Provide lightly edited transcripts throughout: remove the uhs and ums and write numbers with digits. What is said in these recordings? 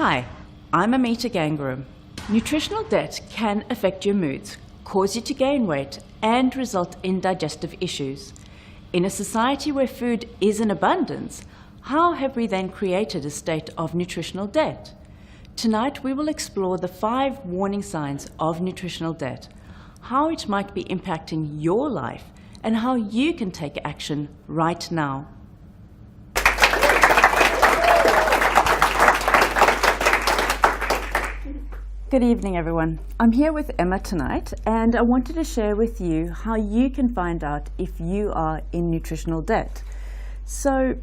Hi, I'm Amita Gangaram. Nutritional debt can affect your moods, cause you to gain weight, and result in digestive issues. In a society where food is in abundance, how have we then created a state of nutritional debt? Tonight we will explore the 5 warning signs of nutritional debt, how it might be impacting your life, and how you can take action right now. Good evening, everyone. I'm here with Emma tonight, and I wanted to share with you how you can find out if you are in nutritional debt. So,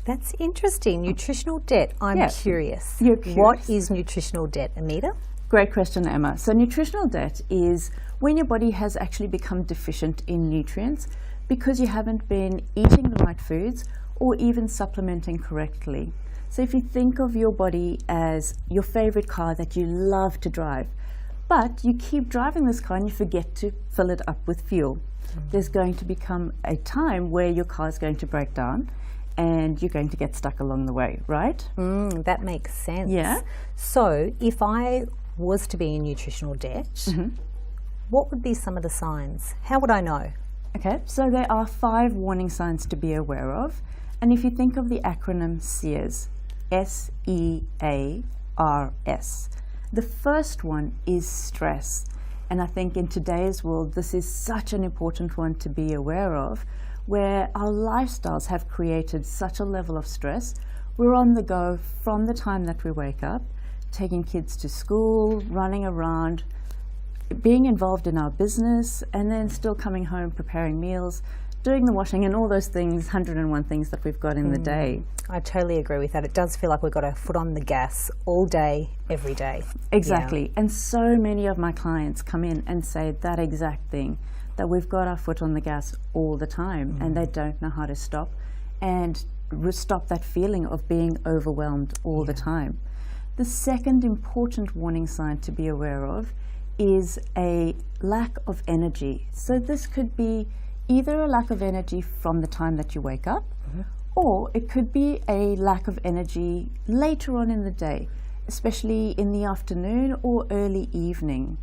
that's interesting. Nutritional debt. I'm curious. You're curious. What is nutritional debt, Amita? Great question, Emma. So nutritional debt is when your body has actually become deficient in nutrients because you haven't been eating the right foods or even supplementing correctly. So if you think of your body as your favorite car that you love to drive, but you keep driving this car and you forget to fill it up with fuel, there's going to become a time where your car is going to break down and you're going to get stuck along the way, right? That makes sense. Yeah. So if I was to be in nutritional debt, what would be some of the signs? How would I know? Okay, so there are 5 warning signs to be aware of. And if you think of the acronym SEARS, S-E-A-R-S, the first one is stress. And I think in today's world, this is such an important one to be aware of, where our lifestyles have created such a level of stress. We're on the go from the time that we wake up, taking kids to school, running around, being involved in our business, and then still coming home, preparing meals, doing the washing and all those things, 101 things that we've got in the day. I totally agree with that. It does feel like we've got our foot on the gas all day, every day. Exactly. Yeah. And so many of my clients come in and say that exact thing, that we've got our foot on the gas all the time and they don't know how to stop and stop that feeling of being overwhelmed all the time. The second important warning sign to be aware of is a lack of energy. So this could be either a lack of energy from the time that you wake up, or it could be a lack of energy later on in the day, especially in the afternoon or early evening.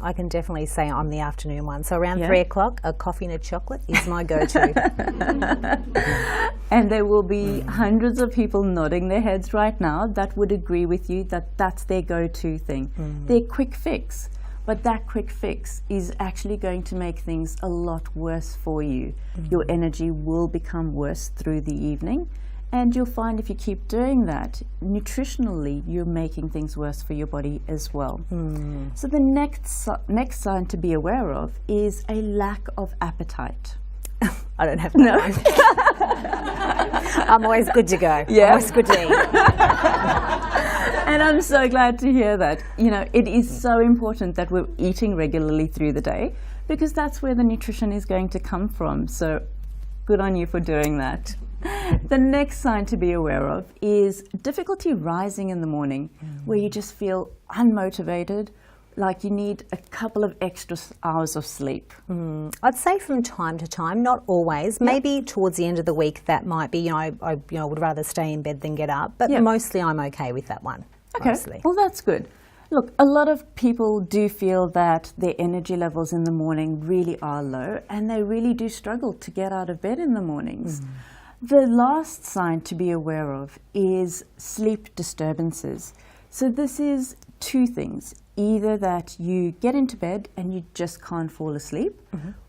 I can definitely say I'm the afternoon one. So around 3 o'clock, a coffee and a chocolate is my go-to. And there will be hundreds of people nodding their heads right now that would agree with you that that's their go-to thing, their quick fix. But that quick fix is actually going to make things a lot worse for you. Your energy will become worse through the evening. And you'll find if you keep doing that, nutritionally, you're making things worse for your body as well. So the next sign to be aware of is a lack of appetite. I don't have that one. I'm always good to go. Yeah. I'm always good to eat. And I'm so glad to hear that. You know, it is so important that we're eating regularly through the day because that's where the nutrition is going to come from. So good on you for doing that. The next sign to be aware of is difficulty rising in the morning, where you just feel unmotivated, like you need a couple of extra hours of sleep. I'd say from time to time, not always. Maybe towards the end of the week that might be, I would rather stay in bed than get up, but mostly I'm okay with that one. Okay, mostly. Well that's good. Look, a lot of people do feel that their energy levels in the morning really are low and they really do struggle to get out of bed in the mornings. The last sign to be aware of is sleep disturbances. So this is 2 things. Either that you get into bed and you just can't fall asleep,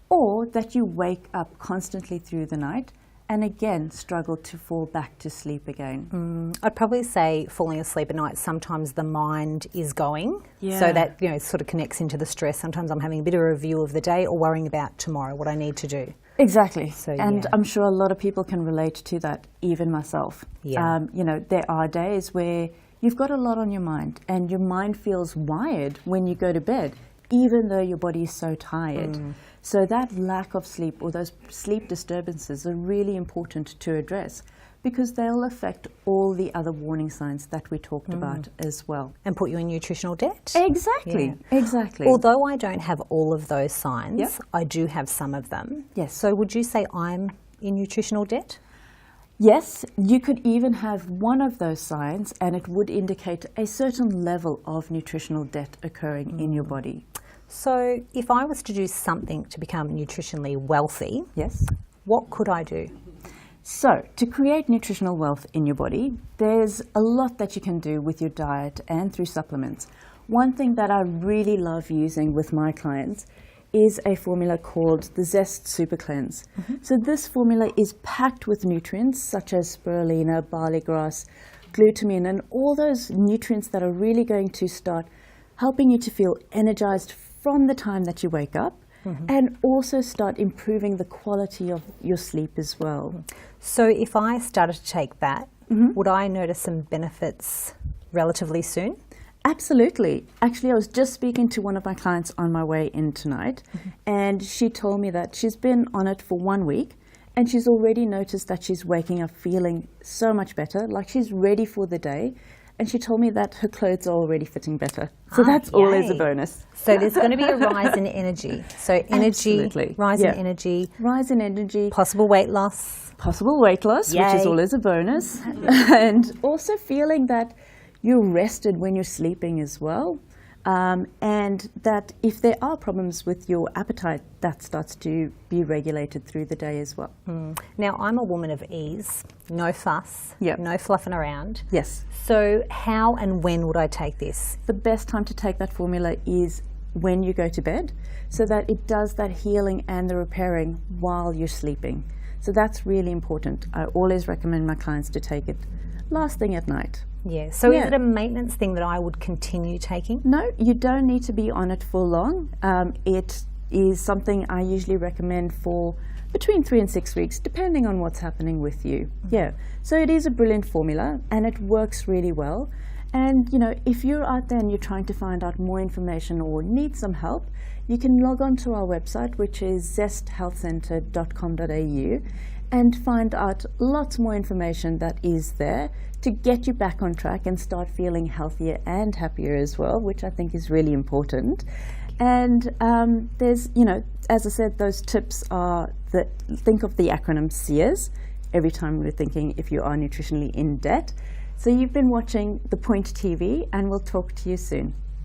or that you wake up constantly through the night and again struggle to fall back to sleep again. I'd probably say falling asleep at night, sometimes the mind is going. So that sort of connects into the stress. Sometimes I'm having a bit of a review of the day or worrying about tomorrow, what I need to do. Exactly. So, and I'm sure a lot of people can relate to that, even myself. There are days where you've got a lot on your mind and your mind feels wired when you go to bed, even though your body is so tired. So that lack of sleep or those sleep disturbances are really important to address because they'll affect all the other warning signs that we talked about as well. And put you in nutritional debt? Exactly, exactly. Although I don't have all of those signs, I do have some of them. Yes. So would you say I'm in nutritional debt? Yes, you could even have one of those signs and it would indicate a certain level of nutritional debt occurring in your body. So if I was to do something to become nutritionally wealthy, Yes. what could I do? So, to create nutritional wealth in your body, there's a lot that you can do with your diet and through supplements. One thing that I really love using with my clients is a formula called the Zest Super Cleanse. So this formula is packed with nutrients such as spirulina, barley grass, glutamine, and all those nutrients that are really going to start helping you to feel energized from the time that you wake up, and also start improving the quality of your sleep as well. So if I started to take that, would I notice some benefits relatively soon? Absolutely. Actually, I was just speaking to one of my clients on my way in tonight, and she told me that she's been on it for 1 week, and she's already noticed that she's waking up feeling so much better, like she's ready for the day. And she told me that her clothes are already fitting better. So that's always a bonus. So there's going to be a rise in energy. So energy, Absolutely. rise in energy, Rise in energy, possible weight loss. possible weight loss, which is Yay. always a bonus, and also feeling that you're rested when you're sleeping as well. And that if there are problems with your appetite, that starts to be regulated through the day as well. Now, I'm a woman of ease, no fuss, Yep. no fluffing around. Yes. So how and when would I take this? The best time to take that formula is when you go to bed, so that it does that healing and the repairing while you're sleeping. So that's really important. I always recommend my clients to take it last thing at night. Yeah. So Yeah. is it a maintenance thing that I would continue taking? No, you don't need to be on it for long. It is something I usually recommend for between 3 and 6 weeks, depending on what's happening with you. Yeah. So it is a brilliant formula and it works really well. And, you know, if you're out there and you're trying to find out more information or need some help, you can log on to our website, which is zesthealthcenter.com.au, and find out lots more information that is there to get you back on track and start feeling healthier and happier as well, which I think is really important. And there's, you know, as I said, those tips are think of the acronym SEERS every time we're thinking if you are nutritionally in debt. So you've been watching The Point TV, and we'll talk to you soon.